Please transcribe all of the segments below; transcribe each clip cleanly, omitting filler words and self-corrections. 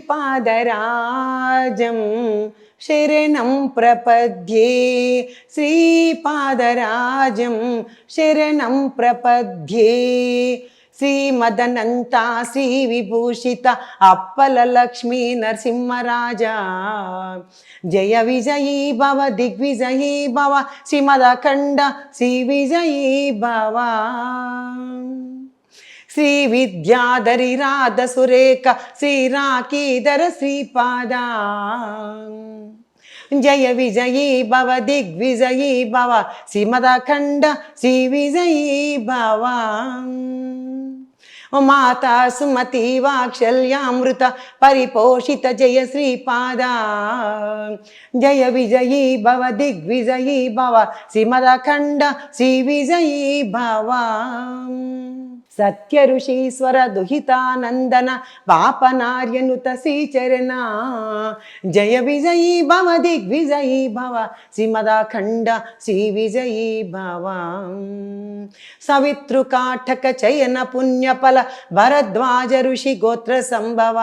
శ్రీపాదరాజం శరణం ప్రపద్యే శ్రీపాదరాజం శరణం ప్రపద్యే శ్రీమదనంతా శ్రీ విభూషిత అప్పల లక్ష్మీ నరసింహరాజా జయ విజయీ భవ దిగ్విజయీ భవ శ్రీమదఖండ శ్రీ విజయీ భవ శ్రీ విద్యాధరి రాధ సురేఖ శ్రీరాకీధర శ్రీపాదా జయ విజయీ భవ దిగ్విజయీ భవ శ్రీమదఖండ శ్రీ విజయీ భవ మాతా సుమతి వాత్సల్యామృత పరిపోషిత జయ శ్రీపాదా జయ విజయీ భవ దిగ్విజయీ భవ శ్రీమదఖండ శ్రీ విజయీ భవ సత్య ఋషీశ్వర దుహితానందన పాపనార్యనుత శ్రీచరణ జయ విజయీ భవ దిగ్విజయీ భవ శ్రీమదఖండ శ్రీ విజయీ భవ సవితృకాఠక చయన పుణ్యఫల భరద్వాజ ఋషి గోత్ర సంభవ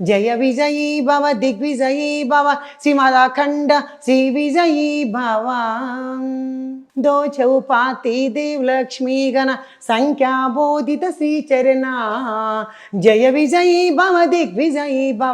జయ విజయీ భవ దిగ్విజయీ భవ శ్రీమదఖండ శ్రీ విజయీ భవ दो चौपाती देव लक्ष्मी गण संख्या बोधित श्रीचरणा जय विजयी भव दिग्विजयी भव